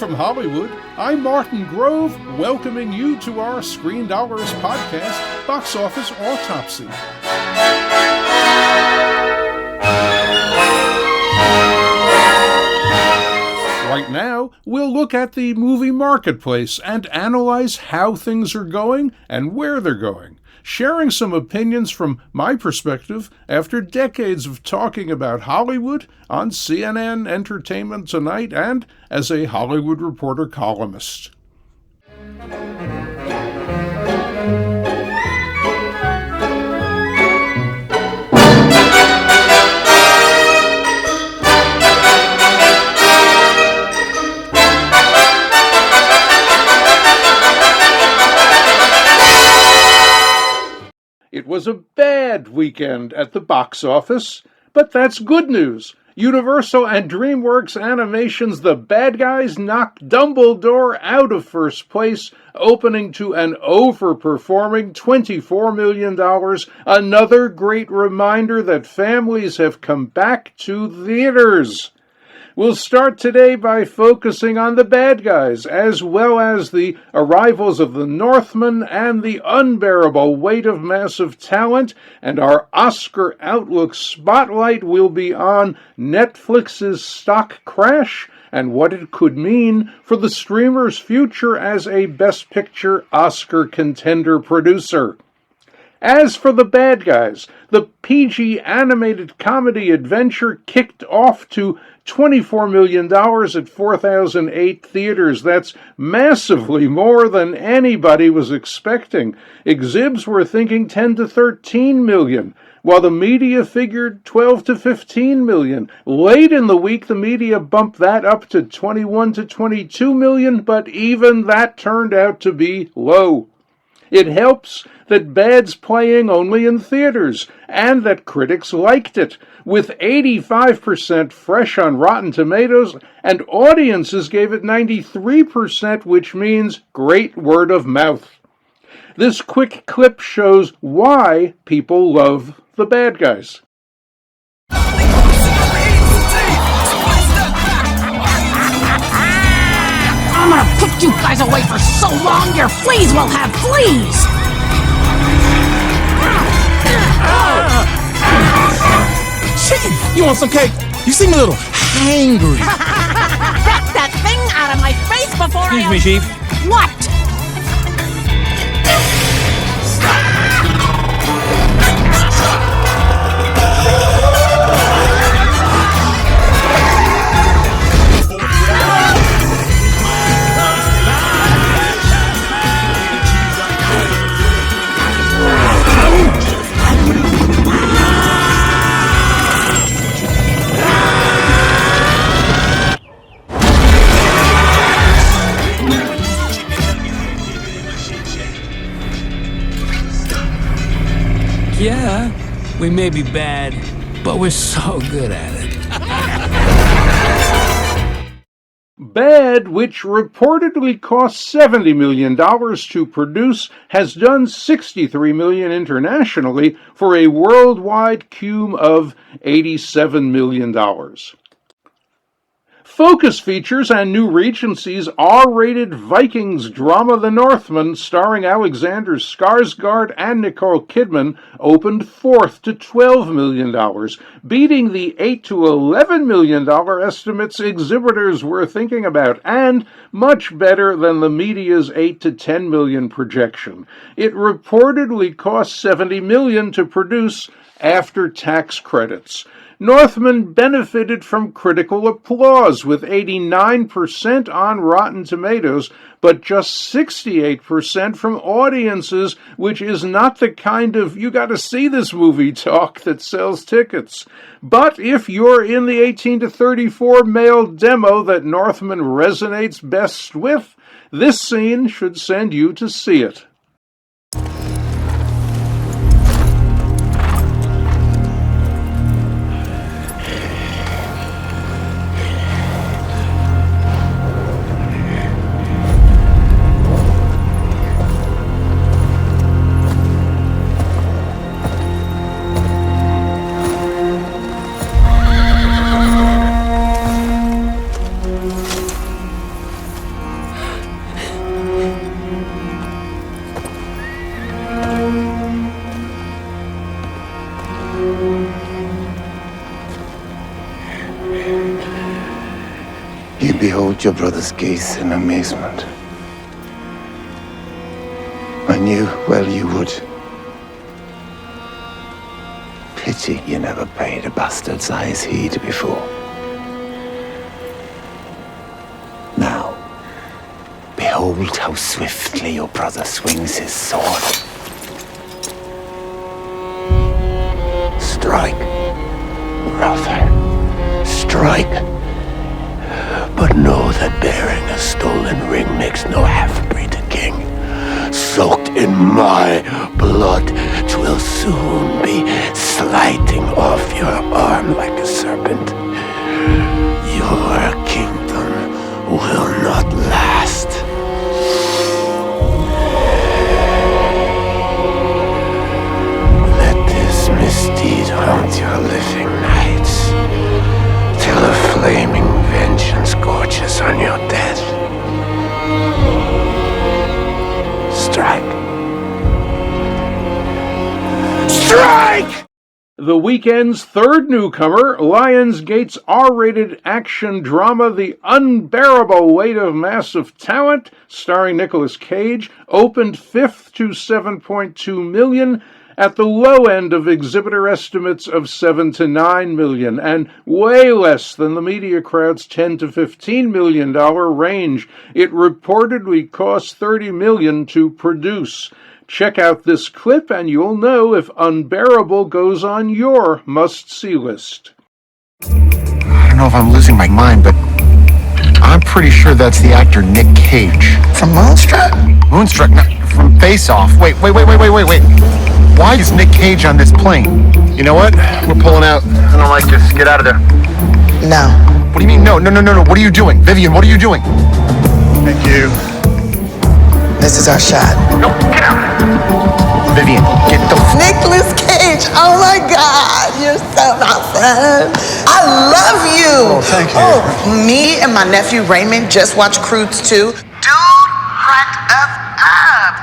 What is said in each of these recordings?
from Hollywood, I'm Martin Grove, welcoming you to our Screendollars podcast, Boxoffice Autopsy. Right now, we'll look at the movie marketplace and analyze how things are going and where they're going, sharing some opinions from my perspective after decades of talking about Hollywood on CNN Entertainment Tonight and as a Hollywood Reporter columnist. It was a bad weekend at the box office, but that's good news. Universal and DreamWorks Animation's The Bad Guys knocked Dumbledore out of first place, opening to an overperforming $24 million, another great reminder that families have come back to theaters. We'll start today by focusing on The Bad Guys, as well as the arrivals of The Northman and the unbearable weight of massive talent, and our Oscar Outlook spotlight will be on Netflix's stock crash and what it could mean for the streamer's future as a Best Picture Oscar contender producer. As for The Bad Guys, the PG animated comedy adventure kicked off to $24 million at 4,008 theaters. That's massively more than anybody was expecting. Exhibs were thinking 10 to 13 million, while the media figured 12 to 15 million. Late in the week, the media bumped that up to 21 to 22 million, but even that turned out to be low. It helps that Bad's playing only in theaters, and that critics liked it, with 85% fresh on Rotten Tomatoes, and audiences gave it 93%, which means great word of mouth. This quick clip shows why people love The Bad Guys. I'm gonna put you guys away for so long, your fleas will have fleas! Chicken, you want some cake? You seem a little hangry. Get that thing out of my face before Excuse me, Chief. What? Yeah, we may be bad, but we're so good at it. Bad, which reportedly cost $70 million to produce, has done $63 million internationally for a worldwide cum of $87 million. Focus Features and New Regency's R-rated Vikings drama The Northman, starring Alexander Skarsgård and Nicole Kidman, opened fourth to $12 million, beating the $8 to $11 million estimates exhibitors were thinking about, and much better than the media's $8 to $10 million projection. It reportedly cost $70 million to produce after tax credits. Northman benefited from critical applause with 89% on Rotten Tomatoes, but just 68% from audiences, which is not the kind of you gotta see this movie talk that sells tickets. But if you're in the 18 to 34 male demo that Northman resonates best with, this scene should send you to see it. behold your brother's gaze in amazement. I knew well you would. Pity you never paid a bastard's eyes heed before. Now, behold how swiftly your brother swings his sword. Strike, brother, strike. But know that bearing a stolen ring makes no half-breed a king. Soaked in my blood, 'twill soon be sliding off your arm like a serpent. Your kingdom will not last. Let this misdeed haunt your living nights, till a flaming vengeance gorges on your dead. Strike. Strike! The weekend's third newcomer, Lionsgate's R-rated action drama The Unbearable Weight of Massive Talent, starring Nicolas Cage, opened fifth to $7.2 million, at the low end of exhibitor estimates of $7 to $9 million, and way less than the media crowd's $10 to $15 million range. It reportedly cost $30 million to produce. Check out this clip and you'll know if Unbearable goes on your must-see list. I don't know if I'm losing my mind, but I'm pretty sure that's the actor Nick Cage. From Moonstruck? Moonstruck? No, from Face Off. Wait. Why is Nick Cage on this plane? You know what? We're pulling out. I don't like this. Get out of there. No. What do you mean, no? What are you doing? Vivian, what are you doing? Thank you. This is our shot. No, get out. Vivian, get the Nicolas Cage, oh my God, you're so my friend. I love you. Oh, thank you. Oh, me and my nephew Raymond just watched Croods 2. Dude cracked us up.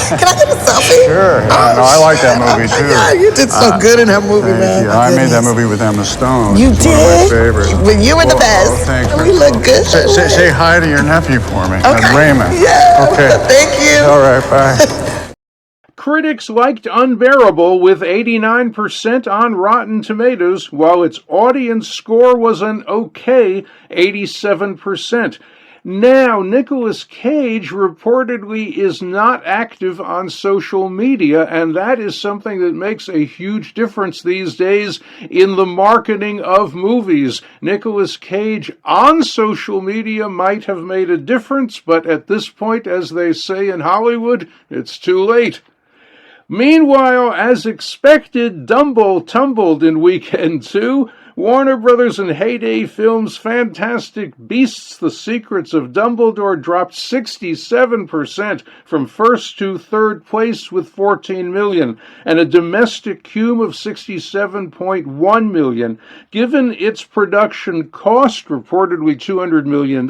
Can I get a selfie? Sure. Oh, no, I like that movie too. Yeah, you did so good in that movie, man. You. I made that movie with Emma Stone. You It's did? one of my favorites. Well, you were the best. Oh, thanks. We look good. Say hi to your nephew for me. Okay. Raymond. Yeah. Okay. Thank you. All right. Bye. Critics liked Unbearable with 89% on Rotten Tomatoes, while its audience score was an okay 87%. Now, Nicolas Cage reportedly is not active on social media, and that is something that makes a huge difference these days in the marketing of movies. Nicolas Cage on social media might have made a difference, but at this point, as they say in Hollywood, it's too late. Meanwhile, as expected, Dumbo tumbled in weekend 2. Warner Brothers and Heyday Films' Fantastic Beasts: The Secrets of Dumbledore dropped 67% from first to third place with $14 million, and a domestic cume of $67.1 million. Given its production cost, reportedly $200 million,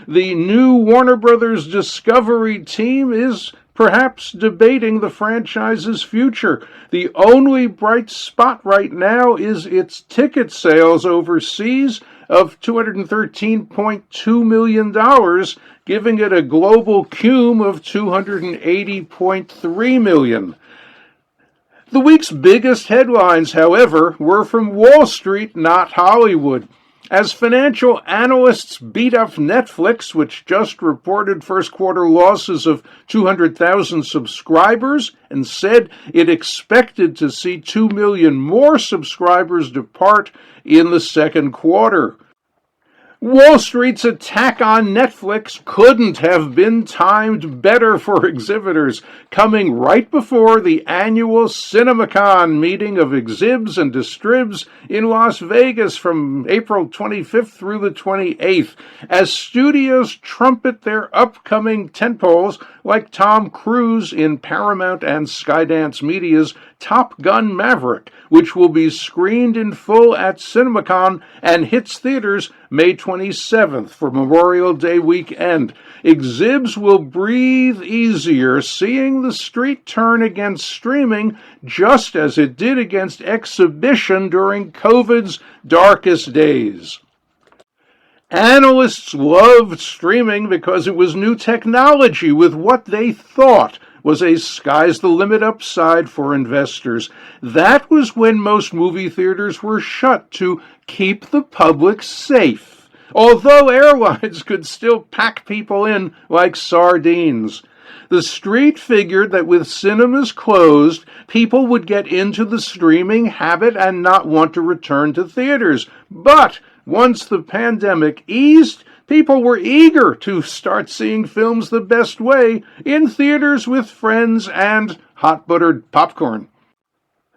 the new Warner Brothers Discovery team is perhaps debating the franchise's future. The only bright spot right now is its ticket sales overseas of $213.2 million, giving it a global cume of $280.3 million. The week's biggest headlines, however, were from Wall Street, not Hollywood. As financial analysts beat up Netflix, which just reported first quarter losses of 200,000 subscribers and said it expected to see 2 million more subscribers depart in the second quarter. Wall Street's attack on Netflix couldn't have been timed better for exhibitors, coming right before the annual CinemaCon meeting of exhibs and distribs in Las Vegas from April 25th through the 28th, as studios trumpet their upcoming tentpoles like Tom Cruise in Paramount and Skydance Media's Top Gun Maverick, which will be screened in full at CinemaCon and hits theaters May 27th for Memorial Day weekend. Exhibs will breathe easier, seeing the street turn against streaming just as it did against exhibition during COVID's darkest days. Analysts loved streaming because it was new technology with what they thought was a sky's the limit upside for investors. That was when most movie theaters were shut to keep the public safe, although airlines could still pack people in like sardines. The street figured that with cinemas closed, people would get into the streaming habit and not want to return to theaters. But once the pandemic eased, people were eager to start seeing films the best way, in theaters with friends and hot buttered popcorn.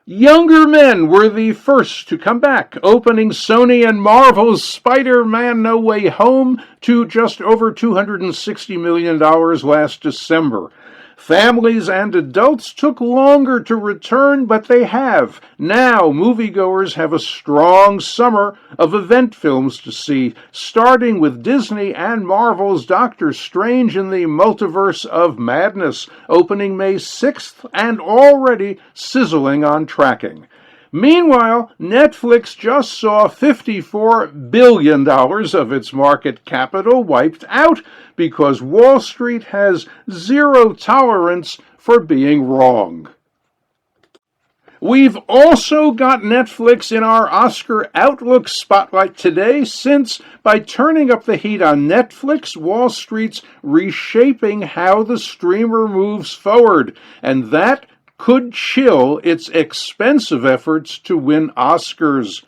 Younger men were the first to come back, opening Sony and Marvel's Spider-Man No Way Home to just over $260 million last December. Families and adults took longer to return, but they have. Now, moviegoers have a strong summer of event films to see, starting with Disney and Marvel's Doctor Strange in the Multiverse of Madness, opening May 6th and already sizzling on tracking. Meanwhile, Netflix just saw $54 billion of its market capital wiped out because Wall Street has zero tolerance for being wrong. We've also got Netflix in our Oscar Outlook spotlight today, since by turning up the heat on Netflix, Wall Street's reshaping how the streamer moves forward, and that could chill its expensive efforts to win Oscars.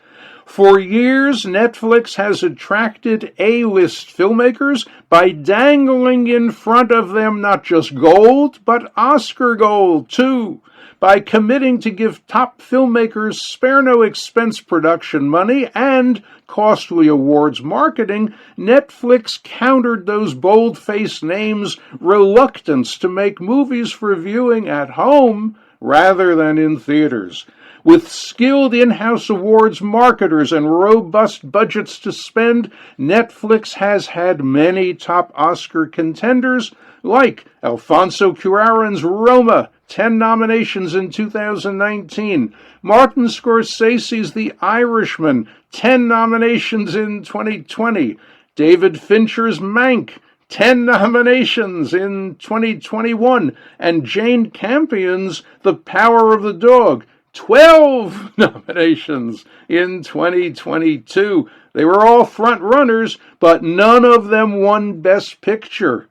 For years, Netflix has attracted A-list filmmakers by dangling in front of them not just gold, but Oscar gold, too. By committing to give top filmmakers spare-no-expense production money and costly awards marketing, Netflix countered those bold-faced names' reluctance to make movies for viewing at home rather than in theaters. With skilled in-house awards marketers and robust budgets to spend, Netflix has had many top Oscar contenders, like Alfonso Cuarón's Roma, 10 nominations in 2019, Martin Scorsese's The Irishman, 10 nominations in 2020, David Fincher's Mank, 10 nominations in 2021, and Jane Campion's The Power of the Dog, 12 nominations in 2022. They were all front runners, but none of them won Best Picture.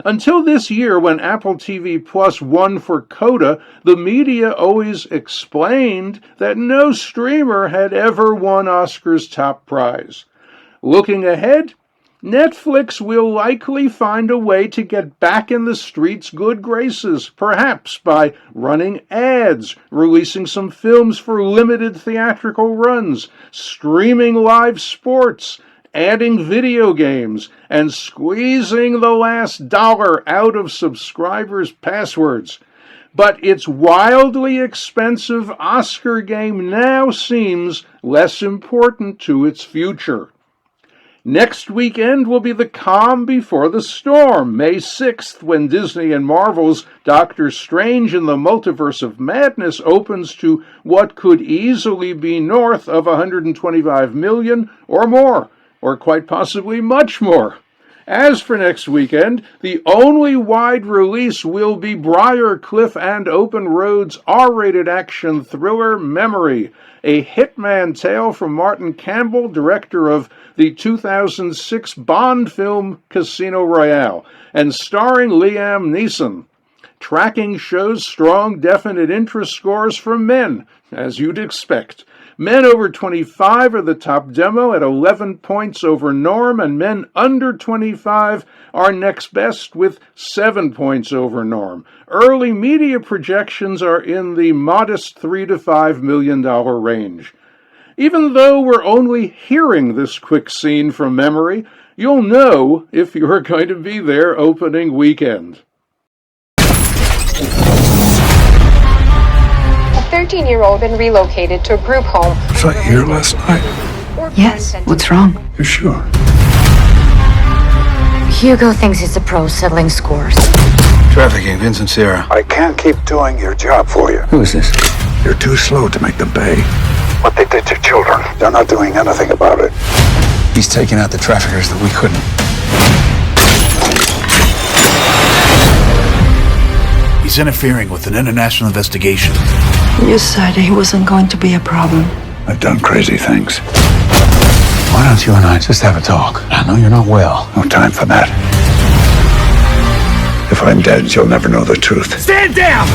Until this year, when Apple TV Plus won for Coda, the media always explained that no streamer had ever won Oscar's top prize. Looking ahead, Netflix will likely find a way to get back in the street's good graces, perhaps by running ads, releasing some films for limited theatrical runs, streaming live sports, adding video games, and squeezing the last dollar out of subscribers' passwords. But its wildly expensive Oscar game now seems less important to its future. Next weekend will be the calm before the storm, May 6th, when Disney and Marvel's Doctor Strange in the Multiverse of Madness opens to what could easily be north of $125 million or more, or quite possibly much more. As for next weekend, the only wide release will be Briarcliff and Open Road's R-rated action thriller Memory, a hitman tale from Martin Campbell, director of the 2006 Bond film Casino Royale, and starring Liam Neeson. Tracking shows strong definite interest scores from men, as you'd expect. Men over 25 are the top demo at 11 points over norm, and men under 25 are next best with 7 points over norm. Early media projections are in the modest $3 to $5 million range. Even though we're only hearing this quick scene from memory, you'll know if you're going to be there opening weekend. A 13-year-old been relocated to a group home. Was I here last night? Yes, what's wrong? You sure? Hugo thinks he's a pro settling scores. Trafficking, Vincent Sierra. I can't keep doing your job for you. Who is this? You're too slow to make them pay. What they did to children, they're not doing anything about it. He's taking out the traffickers that we couldn't. He's interfering with an international investigation. You said he wasn't going to be a problem. I've done crazy things. Why don't you and I just have a talk? I know you're not well. No time for that. If I'm dead, you'll never know the truth. Stand down!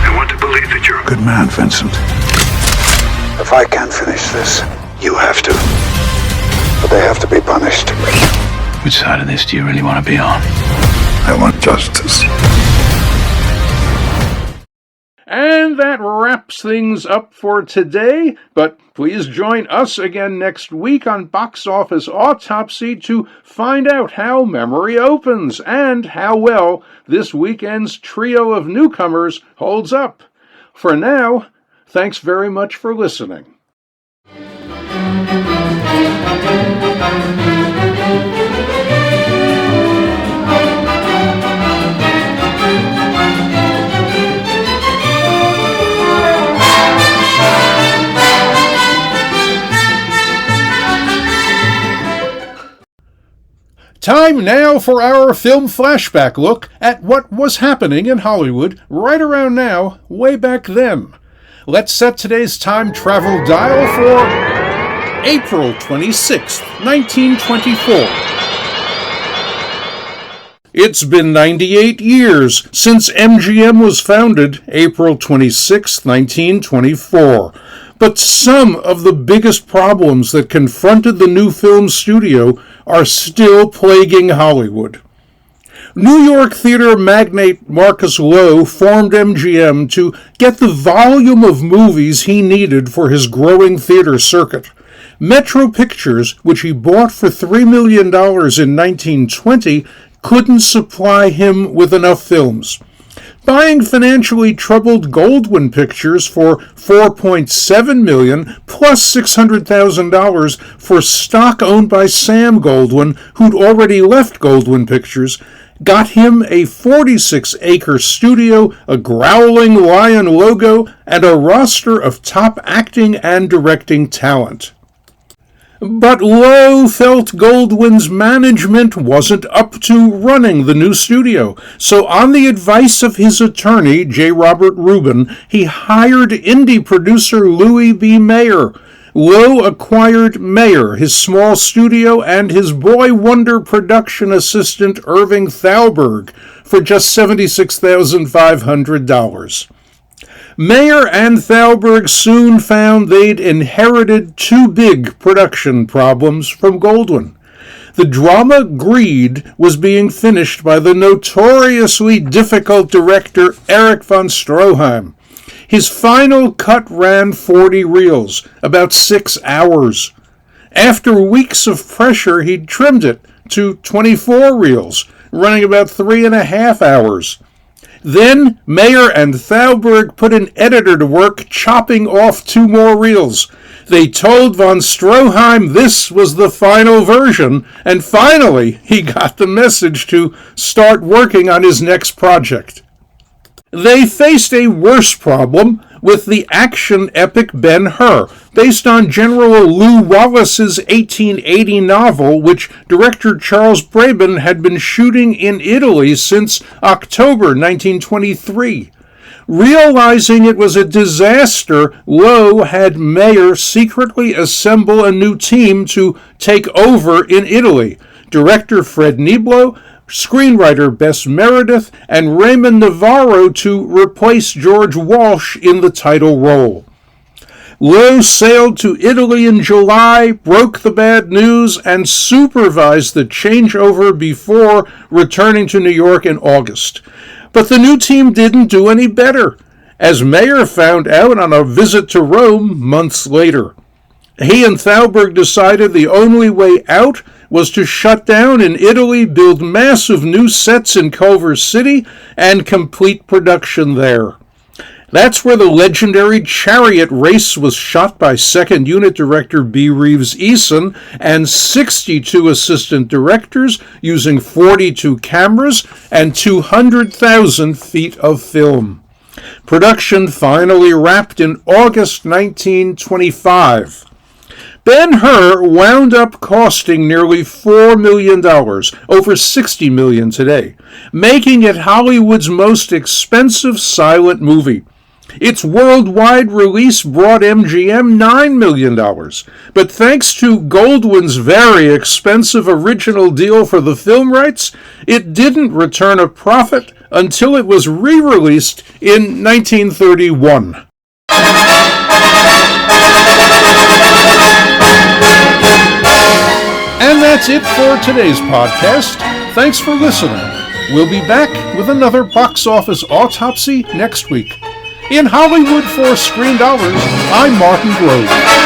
I want to believe that you're a good man, Vincent. If I can't finish this, you have to. But they have to be punished. Which side of this do you really want to be on? I want justice. And that wraps things up for today, but please join us again next week on Box Office Autopsy to find out how Memory opens and how well this weekend's trio of newcomers holds up. For now, thanks very much for listening. Time now for our film flashback look at what was happening in Hollywood right around now, way back then. Let's set today's time travel dial for April 26th, 1924. It's been 98 years since MGM was founded, April 26, 1924. But some of the biggest problems that confronted the new film studio are still plaguing Hollywood. New York theater magnate Marcus Loew formed MGM to get the volume of movies he needed for his growing theater circuit. Metro Pictures, which he bought for $3 million in 1920, couldn't supply him with enough films. Buying financially troubled Goldwyn Pictures for $4.7 million plus $600,000 for stock owned by Sam Goldwyn, who'd already left Goldwyn Pictures, got him a 46-acre studio, a growling lion logo, and a roster of top acting and directing talent. But Loew felt Goldwyn's management wasn't up to running the new studio, so on the advice of his attorney, J. Robert Rubin, he hired indie producer Louis B. Mayer. Loew acquired Mayer, his small studio, and his boy wonder production assistant Irving Thalberg for just $76,500. Mayer and Thalberg soon found they'd inherited two big production problems from Goldwyn. The drama Greed was being finished by the notoriously difficult director Erich von Stroheim. His final cut ran 40 reels, about 6 hours. After weeks of pressure, he'd trimmed it to 24 reels, running about 3.5 hours. Then Mayer and Thalberg put an editor to work chopping off 2 more reels. They told von Stroheim this was the final version, and finally he got the message to start working on his next project. They faced a worse problem with the action epic Ben-Hur, based on General Lew Wallace's 1880 novel, which director Charles Braben had been shooting in Italy since October 1923. Realizing it was a disaster, Loew had Mayer secretly assemble a new team to take over in Italy. Director Fred Niblo, screenwriter Bess Meredith, and Raymond Navarro to replace George Walsh in the title role. Loew sailed to Italy in July, broke the bad news, and supervised the changeover before returning to New York in August. But the new team didn't do any better, as Mayer found out on a visit to Rome months later. He and Thalberg decided the only way out was to shut down in Italy, build massive new sets in Culver City, and complete production there. That's where the legendary Chariot race was shot by second unit director B. Reeves Eason and 62 assistant directors using 42 cameras and 200,000 feet of film. Production finally wrapped in August 1925. Ben-Hur wound up costing nearly $4 million, over $60 million today, making it Hollywood's most expensive silent movie. Its worldwide release brought MGM $9 million, but thanks to Goldwyn's very expensive original deal for the film rights, it didn't return a profit until it was re-released in 1931. And that's it for today's podcast. Thanks for listening. We'll be back with another box office autopsy next week. In Hollywood for Screendollars, I'm Martin Grove.